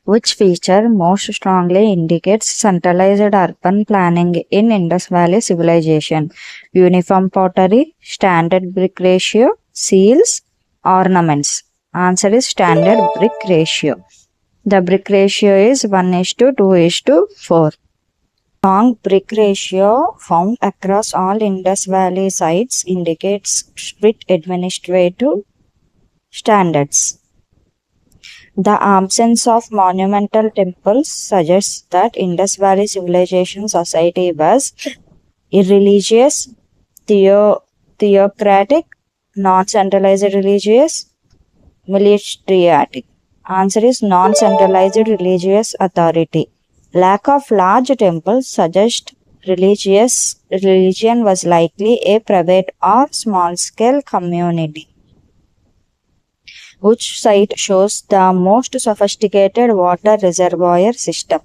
Which feature most strongly indicates centralized urban planning in Indus Valley Civilization? Uniform pottery, standard brick ratio, seals, ornaments. Answer is standard brick ratio. The brick ratio is 1:2:4. Strong brick ratio found across all Indus Valley sites indicates strict administrative standards. The absence of monumental temples suggests that Indus Valley Civilization society was irreligious, theocratic, non-centralized religious, militaristic. Answer is non-centralized religious authority. Lack of large temples suggests religion was likely a private or small-scale community. Which site shows the most sophisticated water reservoir system?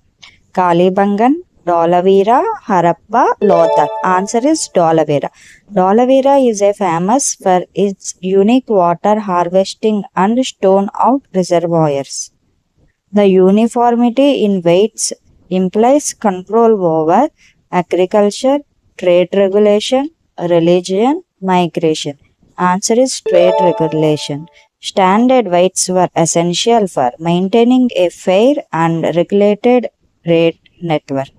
Kalibangan, Dholavira, Harappa, Lothal. Answer is Dholavira. Dholavira is famous for its unique water harvesting and stone out reservoirs. The uniformity in weights implies control over agriculture, trade regulation, religion, migration. Answer is trade regulation. Standard weights were essential for maintaining a fair and regulated trade network.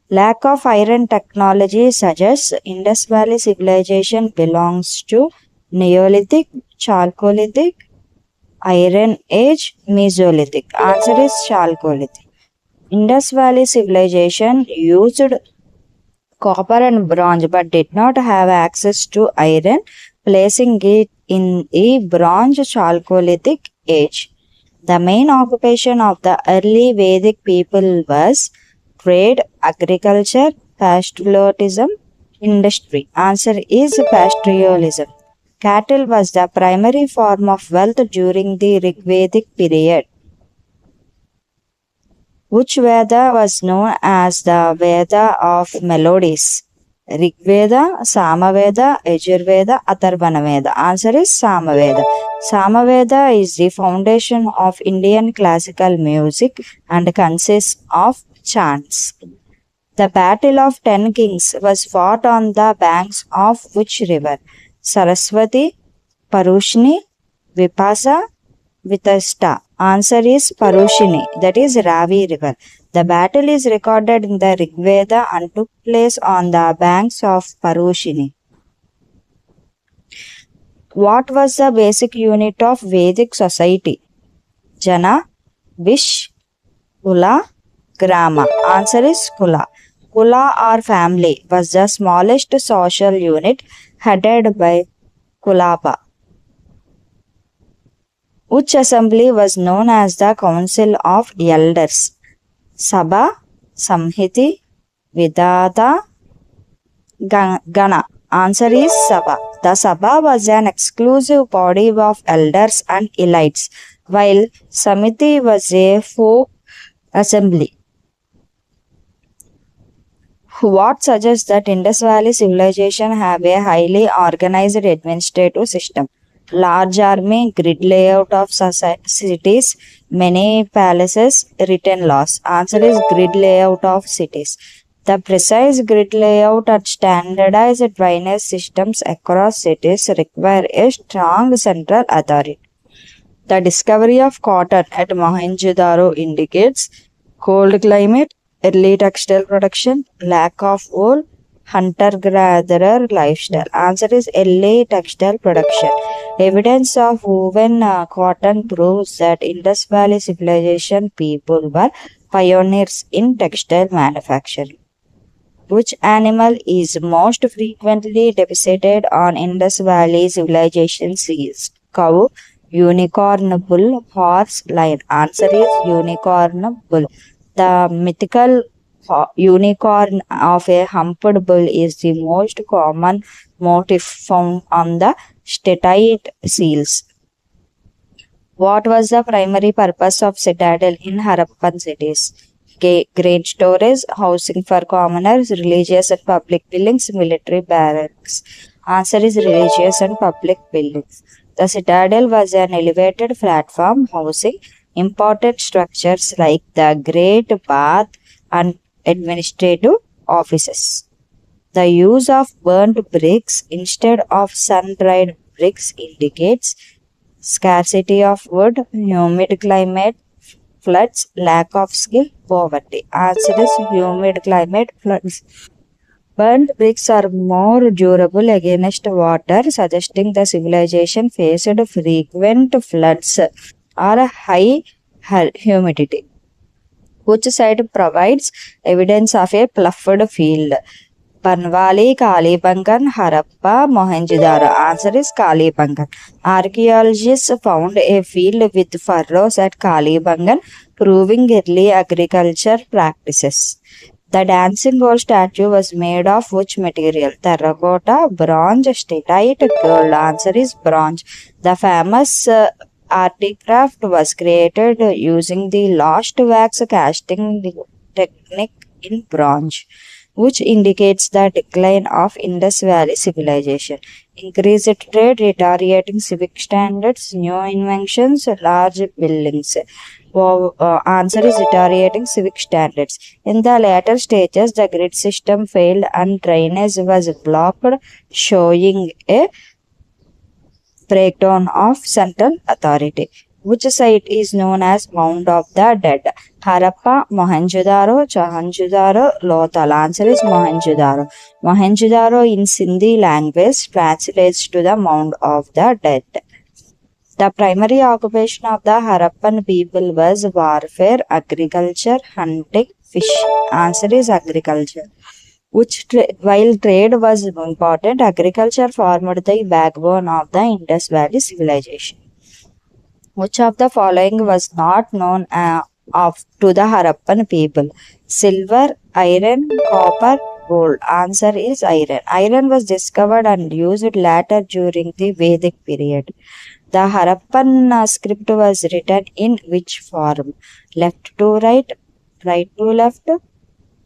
Lack of iron technology suggests Indus Valley Civilization belongs to Neolithic, Chalcolithic, Iron Age, Mesolithic. Answer is Chalcolithic. Indus Valley Civilization used copper and bronze but did not have access to iron, placing it in the Bronze Chalcolithic age. The main occupation of the early Vedic people was trade, agriculture, pastoralism, industry. Answer is pastoralism. Cattle was the primary form of wealth during the Rigvedic period. Which Veda was known as the Veda of melodies? Rigveda, Samaveda, Yajurveda, Atharvana Veda. Answer is Samaveda. Samaveda is the foundation of Indian classical music and consists of chants. The Battle of 10 Kings was fought on the banks of which river? Saraswati, Parushni, Vipasa, Vitasta. Answer is Parushini, that is Ravi river. The battle is recorded in the Rigveda and took place on the banks of Parushini. What was the basic unit of Vedic society? Jana, Vish, Kula, Grama. Answer is Kula. Kula or family was the smallest social unit headed by Kulapa. Which assembly was known as the Council of Elders? Sabha, Samhiti, Vidata, Gana. Answer is Sabha. The Sabha was an exclusive body of elders and elites, while Samiti was a folk assembly. What suggests that Indus Valley Civilization have a highly organized administrative system? Large army, grid layout of cities, many palaces, written laws. Answer is grid layout of cities. The precise grid layout and standardized drainage systems across cities require a strong central authority. The discovery of cotton at Mohenjo-daro indicates cold climate, early textile production, lack of wool, hunter-gatherer lifestyle. Answer is early textile production. Evidence of woven cotton proves that Indus Valley Civilization people were pioneers in textile manufacturing. Which animal is most frequently depicted on Indus Valley Civilization seals? Cow, unicorn, bull, horse, lion. Answer is unicorn, bull. The mythical unicorn of a humped bull is the most common motif found on the statite seals. What was the primary purpose of citadel in Harappan cities? Grain storage, housing for commoners, religious and public buildings, military barracks. Answer is religious and public buildings. The citadel was an elevated platform housing important structures like the Great Bath and administrative offices. The use of burnt bricks instead of sun-dried bricks indicates scarcity of wood, humid climate, floods, lack of skill, poverty. Answer is humid climate, floods. Burnt bricks are more durable against water, suggesting the civilization faced frequent floods or high humidity. Which site provides evidence of a ploughed field? Banwali, Kalibangan, Harappa, Mohenjo-daro. Answer is Kalibangan. Archaeologists found a field with furrows at Kalibangan, proving early agriculture practices. The dancing gold statue was made of which material? Terracotta, bronze, steatite, gold. Answer is bronze. The famous articraft was created using the lost wax casting technique in bronze, which indicates the decline of Indus Valley civilization. Increased trade, deteriorating civic standards, new inventions, large buildings. Answer is deteriorating civic standards. In the later stages, the grid system failed and drainage was blocked, showing a breakdown of central authority. Which site is known as Mound of the Dead? Harappa, Mohenjo-daro, Mohenjo-daro, Lothal. Answer is Mohenjo-daro. Mohenjo-daro in Sindhi language translates to the Mound of the Dead. The primary occupation of the Harappan people was warfare, agriculture, hunting, fishing. Answer is agriculture. While trade was important, agriculture formed the backbone of the Indus Valley civilization. Which of the following was not known to the Harappan people? Silver, iron, copper, gold. Answer is iron. Iron was discovered and used later during the Vedic period. The Harappan script was written in which form? Left to right, right to left,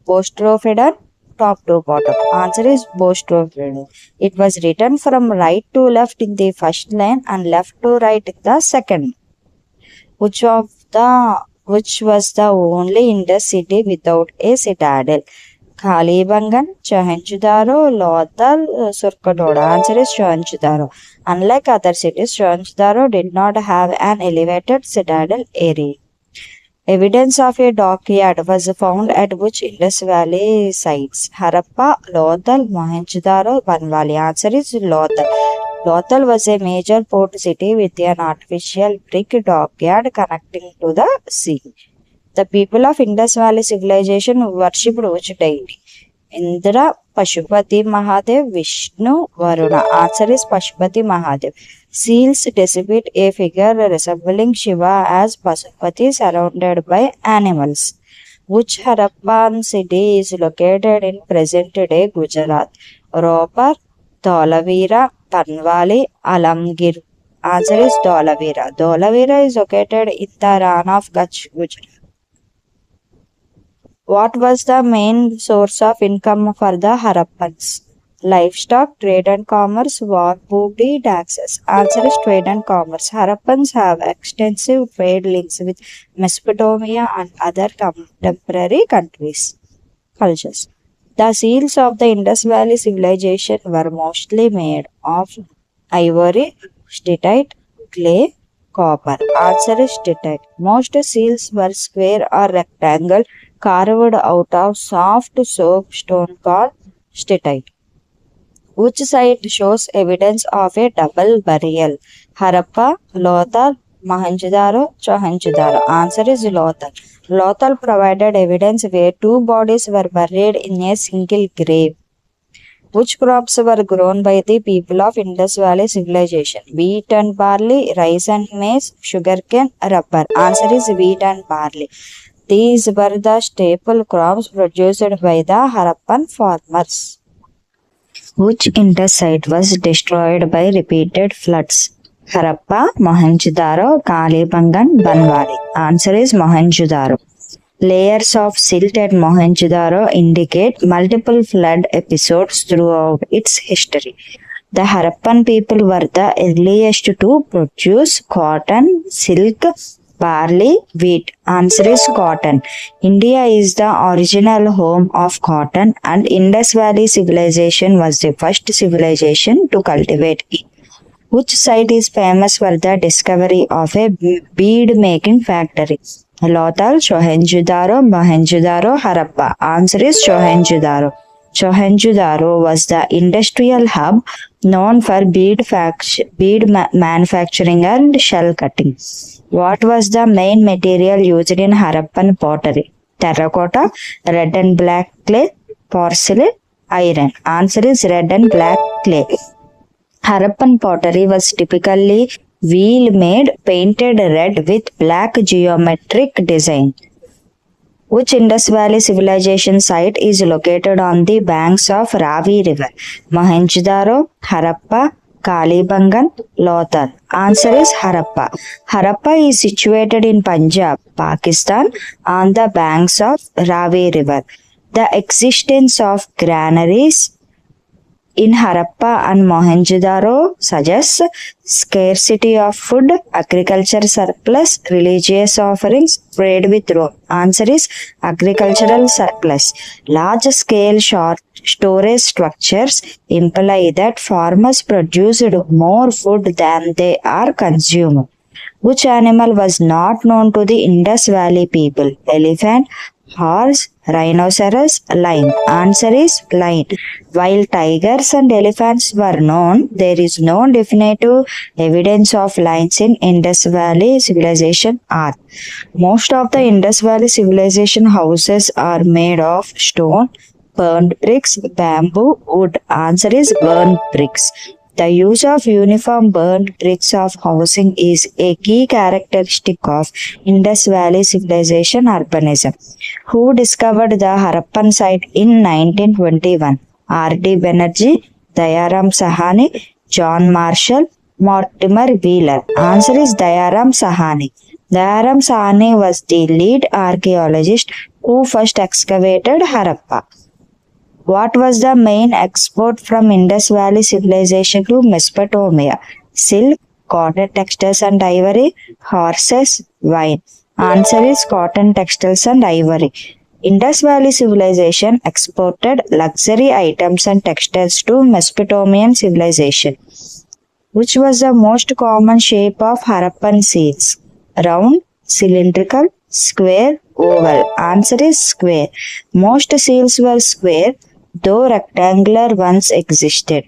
postrophedan, top to bottom. Answer is postrophedan. It was written from right to left in the first line and left to right in the second. Which was the only Indus city without a citadel? Kalibangan, Mohenjo-daro, Lothal, Surkadoda. Answer is Mohenjo-daro. Unlike other cities, Mohenjo-daro did not have an elevated citadel area. Evidence of a dockyard was found at which Indus Valley sites? Harappa, Lothal, Mohenjo-daro, Banwali. Answer is Lothal. Lothal was a major port city with an artificial brick dockyard connecting to the sea. The people of Indus Valley civilization worshipped which deity? Indra, Pashupati Mahadev, Vishnu, Varuna. Answer is Pashupati Mahadev. Seals depict a figure resembling Shiva as Pashupati surrounded by animals. Which Harappan city is located in present-day Gujarat? Ropar, Dholavira, Panwali, Alamgir. Answer is Dholavira. Dholavira is located in the Ran of Kutch, Gujarat. What was the main source of income for the Harappans? Livestock, trade and commerce, war booty, taxes. Answer is trade and commerce. Harappans have extensive trade links with Mesopotamia and other contemporary cultures. The seals of the Indus Valley civilization were mostly made of ivory, steatite, clay, copper. Answer is steatite. Most seals were square or rectangle, carved out of soft soapstone called steatite. Which site shows evidence of a double burial? Harappa, Lothal, Mohenjo-daro, Mohenjo-daro. Answer is Lothal. Lothal provided evidence where two bodies were buried in a single grave. Which crops were grown by the people of Indus Valley civilization? Wheat and barley, rice and maize, sugarcane, rubber. Answer is wheat and barley. These were the staple crops produced by the Harappan farmers. Which Indus site was destroyed by repeated floods? Harappa, Mohenjo-daro, Kalibangan, Banwali. Answer is Mohenjo-daro. Layers of silt at Mohenjo-daro indicate multiple flood episodes throughout its history. The Harappan people were the earliest to produce cotton, silk, barley, wheat. Answer is cotton. India is the original home of cotton, and Indus Valley Civilization was the first civilization to cultivate it. Which site is famous for the discovery of a bead making factory? Lothal, Mohenjo-daro, Harappa. Answer is Mohenjo-daro. Mohenjo-daro was the industrial hub known for manufacturing and shell cutting. What was the main material used in Harappan pottery? Terracotta, red and black clay, porcelain, iron. Answer is red and black clay. Harappan pottery was typically wheel made, painted red with black geometric design. Which Indus Valley Civilization site is located on the banks of Ravi River? Mohenjo-daro, Harappa, Kalibangan, Lothal. Answer is Harappa. Harappa is situated in Punjab, Pakistan, on the banks of Ravi River. The existence of granaries in Harappa and Mohenjo-daro suggests scarcity of food, agriculture surplus, religious offerings, trade with Rome. Answer is agricultural surplus. Large-scale storage structures imply that farmers produced more food than they are consumed. Which animal was not known to the Indus Valley people? Elephant, horse, rhinoceros, lion. Answer is lion. While tigers and elephants were known, there is no definitive evidence of lions in Indus Valley Civilization art. Most of the Indus Valley Civilization houses are made of stone, burnt bricks, bamboo, wood. Answer is burnt bricks. The use of uniform burnt bricks of housing is a key characteristic of Indus Valley Civilization urbanism. Who discovered the Harappan site in 1921? R.D. Banerjee, Dayaram Sahani, John Marshall, Mortimer Wheeler. Answer is Dayaram Sahani. Dayaram Sahani was the lead archaeologist who first excavated Harappa. What was the main export from Indus Valley Civilization to Mesopotamia? Silk, cotton textiles and ivory, horses, wine. Answer is cotton textiles and ivory. Indus Valley Civilization exported luxury items and textiles to Mesopotamian civilization. Which was the most common shape of Harappan seals? Round, cylindrical, square, oval. Answer is square. Most seals were square, though rectangular ones existed.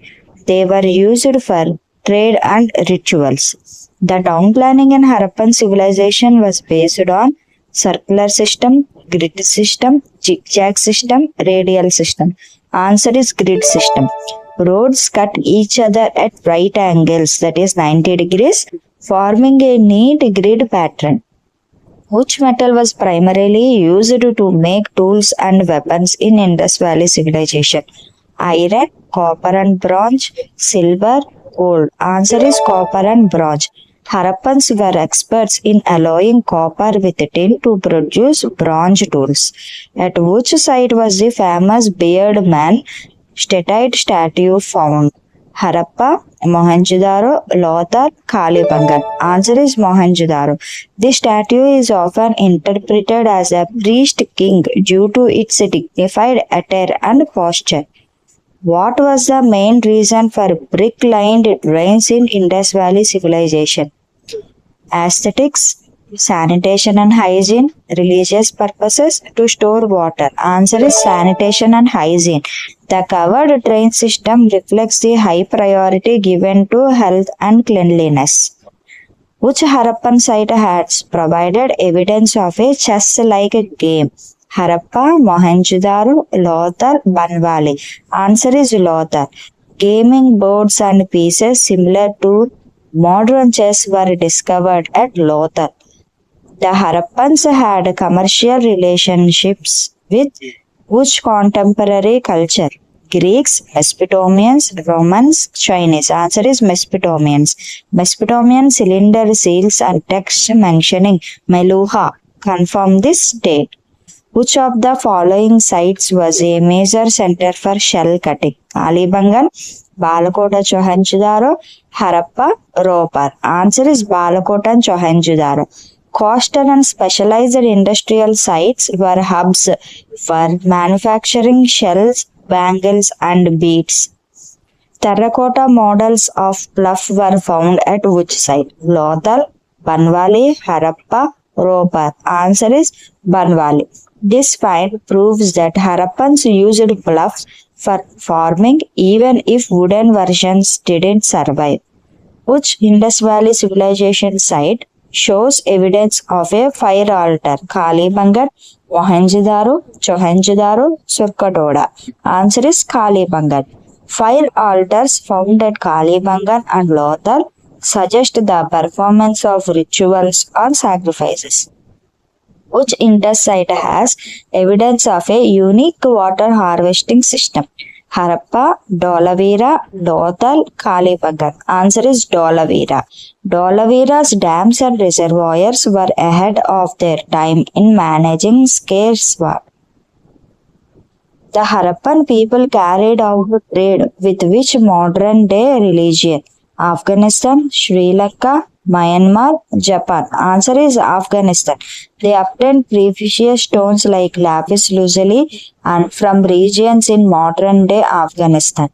They were used for trade and rituals. The town planning in Harappan civilization was based on circular system, grid system, zigzag system, radial system. Answer is grid system. Roads cut each other at right angles, that is 90 degrees, forming a neat grid pattern. Which metal was primarily used to make tools and weapons in Indus Valley Civilization? Iron, copper and bronze, silver, gold. Answer is copper and bronze. Harappans were experts in alloying copper with tin to produce bronze tools. At which site was the famous beard man statite statue found? Harappa, Mohenjo-daro, Lothal, Kalibangan. Answer is Mohenjo-daro. This statue is often interpreted as a priest king due to its dignified attire and posture. What was the main reason for brick-lined drains in Indus Valley Civilization? Aesthetics, sanitation and hygiene, religious purposes, to store water. Answer is sanitation and hygiene. The covered drain system reflects the high priority given to health and cleanliness. Which Harappan site has provided evidence of a chess-like game? Harappa, Mohenjo-daro, Lothal, Banwali. Answer is Lothal. Gaming boards and pieces similar to modern chess were discovered at Lothal. The Harappans had commercial relationships with which contemporary culture? Greeks, Mesopotamians, Romans, Chinese. Answer is Mesopotamians. Mesopotamian cylinder seals and texts mentioning Meluha confirm this date. Which of the following sites was a major center for shell cutting? Kalibangan, Balakota, Mohenjo-daro, Harappa, Ropar. Answer is Balakota and Mohenjo-daro. Coastal and specialized industrial sites were hubs for manufacturing shells, bangles, and beads. Terracotta models of bluff were found at which site? Lothal, Banwali, Harappa, Ropar. Answer is Banwali. This find proves that Harappans used bluffs for farming even if wooden versions didn't survive. Which Indus Valley Civilization site shows evidence of a fire altar? Kalibangan, Mohenjo-daro, Mohenjo-daro, Surkatoda. Answer is Kalibangan. Fire altars found at Kalibangan and Lothal suggest the performance of rituals or sacrifices. Which Indus site has evidence of a unique water harvesting system? Harappa, Dholavira, Lothal, Kalibangan. Answer is Dholavira. Dholavira's dams and reservoirs were ahead of their time in managing scarce water. The Harappan people carried out trade with which modern day religion? Afghanistan, Sri Lanka, Myanmar, Japan. Answer is Afghanistan. They obtained precious stones like lapis lazuli and from regions in modern day Afghanistan.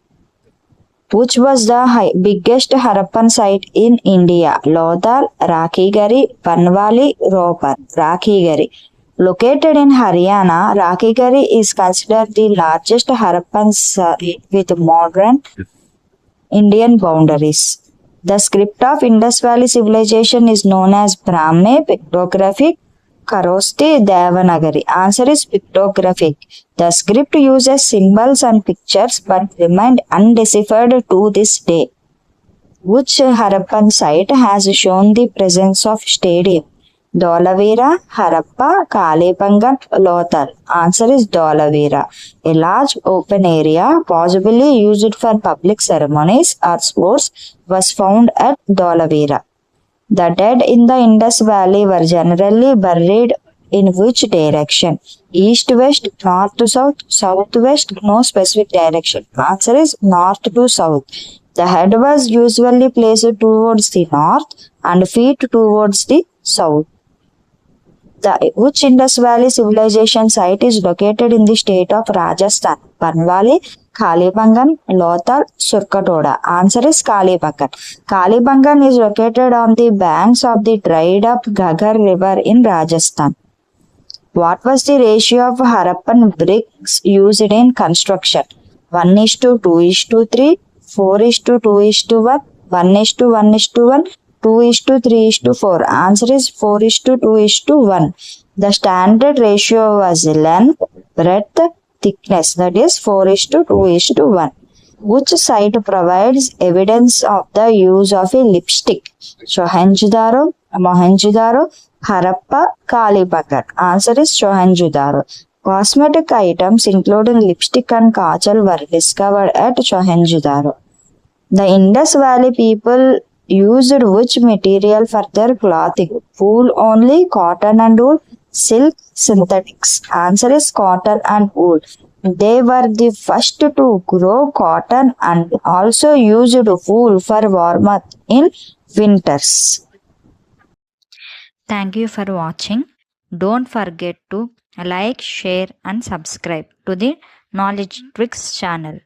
Which was the biggest Harappan site in India? Lothal, Rakhigarhi, Banwali, Ropar. Rakhigarhi. Located in Haryana, Rakhigarhi is considered the largest Harappan site with modern Indian boundaries. The script of Indus Valley Civilization is known as Brahmi, pictographic, Kharosthi, Devanagari. Answer is pictographic. The script uses symbols and pictures but remained undeciphered to this day. Which Harappan site has shown the presence of stadium? Dholavira, Harappa, Kalibangan, Lothal. Answer is Dholavira. A large open area, possibly used for public ceremonies or sports, was found at Dholavira. The dead in the Indus Valley were generally buried in which direction? East, west, north to south, south to west, no specific direction. Answer is north to south. The head was usually placed towards the north and feet towards the south. Which Indus Valley Civilization site is located in the state of Rajasthan? Banwali, Kalibangan, Lothal, Surkatoda. Answer is Kalibangan. Kalibangan is located on the banks of the dried up Ghaggar river in Rajasthan. What was the ratio of Harappan bricks used in construction? 1:2:3, 4:2:1, 1:1:1, 2:3:4. Answer is 4:2:1. The standard ratio was length, breadth, thickness, that is 4:2:1. Which site provides evidence of the use of a lipstick? Mohenjo-daro, Harappa, Kalibangan. Answer is Mohenjo-daro. Cosmetic items including lipstick and kajal were discovered at Mohenjo-daro. The Indus Valley people used which material for their clothing? Wool only, cotton and wool, silk, synthetics. Answer is cotton and wool. They were the first to grow cotton and also used wool for warmth in winters. Thank you for watching. Don't forget to like, share and subscribe to the Knowledge Tricks channel.